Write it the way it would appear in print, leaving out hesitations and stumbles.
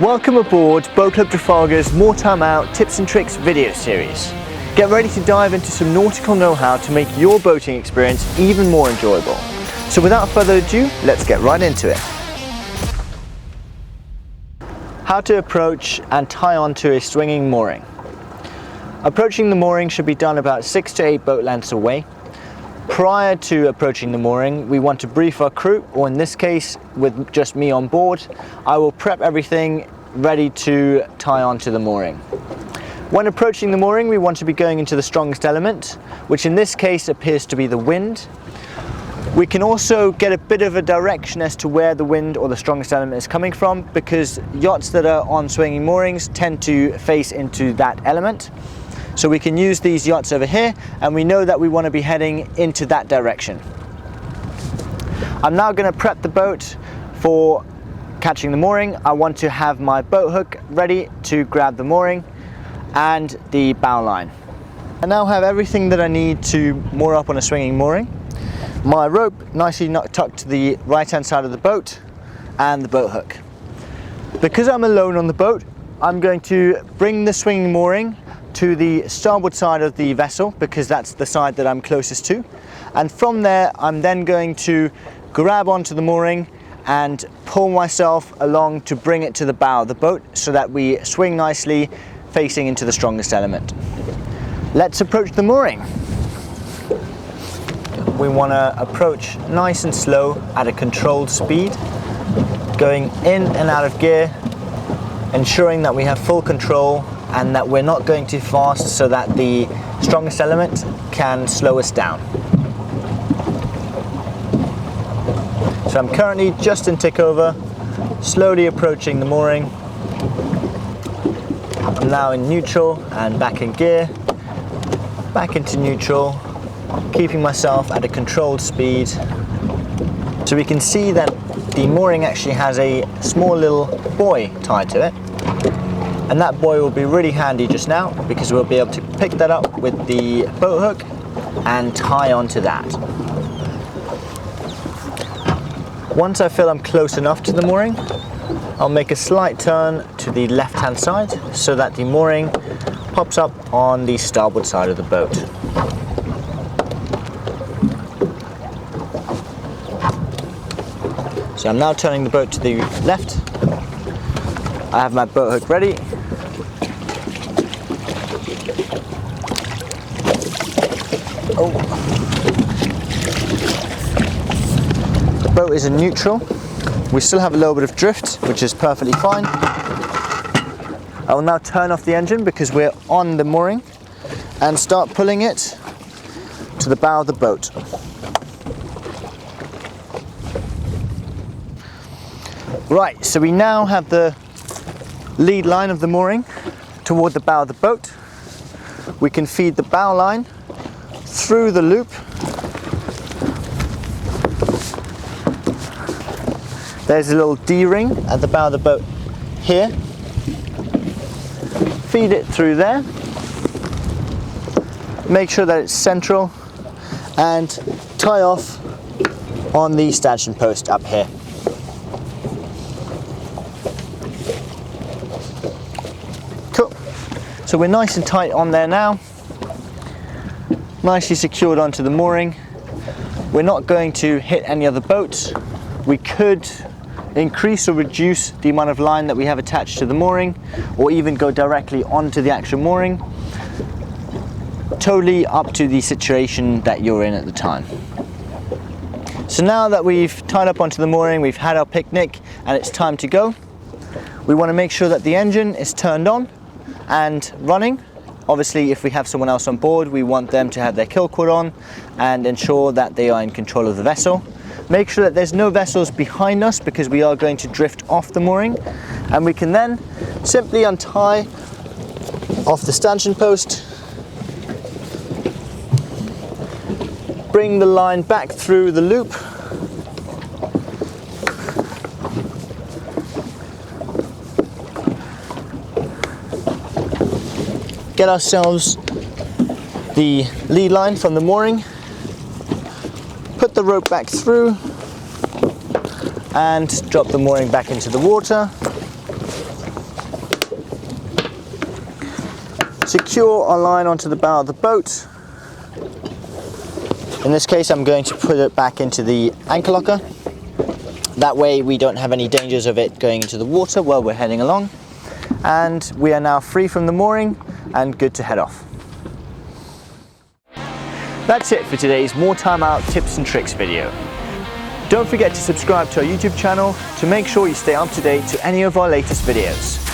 Welcome aboard Boat Club Trafalgar's More Time Out Tips and Tricks video series. Get ready to dive into some nautical know-how to make your boating experience even more enjoyable. So without further ado, let's get right into it. How to approach and tie onto a swinging mooring. Approaching the mooring should be done about 6 to 8 boat lengths away. Prior to approaching the mooring, we want to brief our crew, or in this case, with just me on board, I will prep everything ready to tie onto the mooring. When approaching the mooring, we want to be going into the strongest element, which in this case appears to be the wind. We can also get a bit of a direction as to where the wind or the strongest element is coming from, because yachts that are on swinging moorings tend to face into that element. So we can use these yachts over here, and we know that we want to be heading into that direction. I'm now going to prep the boat for catching the mooring. I want to have my boat hook ready to grab the mooring and the bow line. I now have everything that I need to moor up on a swinging mooring. My rope nicely tucked to the right hand side of the boat, and the boat hook. Because I'm alone on the boat, I'm going to bring the swinging mooring to the starboard side of the vessel, because that's the side that I'm closest to, and from there I'm then going to grab onto the mooring and pull myself along to bring it to the bow of the boat so that we swing nicely facing into the strongest element. Let's approach the mooring. We want to approach nice and slow at a controlled speed, going in and out of gear, ensuring that we have full control and that we're not going too fast so that the strongest element can slow us down. So I'm currently just in tick over, slowly approaching the mooring. I'm now in neutral and back in gear, back into neutral, keeping myself at a controlled speed. So we can see that the mooring actually has a small little buoy tied to it. And that buoy will be really handy just now, because we'll be able to pick that up with the boat hook and tie onto that. Once I feel I'm close enough to the mooring, I'll make a slight turn to the left hand side so that the mooring pops up on the starboard side of the boat. So I'm now turning the boat to the left. I have my boat hook ready. The boat is in neutral. We still have a little bit of drift, which is perfectly fine. I will now turn off the engine because we're on the mooring and start pulling it to the bow of the boat. Right, so we now have the lead line of the mooring toward the bow of the boat. We can feed the bow line through the loop. There's a little D-ring at the bow of the boat here. Feed it through there. Make sure that it's central and tie off on the stanchion post up here. Cool. So we're nice and tight on there now. Nicely secured onto the mooring. We're not going to hit any other boats. We could increase or reduce the amount of line that we have attached to the mooring, or even go directly onto the actual mooring. Totally up to the situation that you're in at the time. So now that we've tied up onto the mooring, we've had our picnic and it's time to go. We want to make sure that the engine is turned on and running. Obviously, if we have someone else on board, we want them to have their kill cord on and ensure that they are in control of the vessel. Make sure that there's no vessels behind us, because we are going to drift off the mooring, and we can then simply untie off the stanchion post, bring the line back through the loop, get ourselves the lead line from the mooring, put the rope back through and drop the mooring back into the water. secure our line onto the bow of the boat. In this case, I'm going to put it back into the anchor locker. That way we don't have any dangers of it going into the water while we're heading along. And we are now free from the mooring and good to head off. That's it for today's Moor Time Out tips and tricks video. Don't forget to subscribe to our YouTube channel to make sure you stay up to date to any of our latest videos.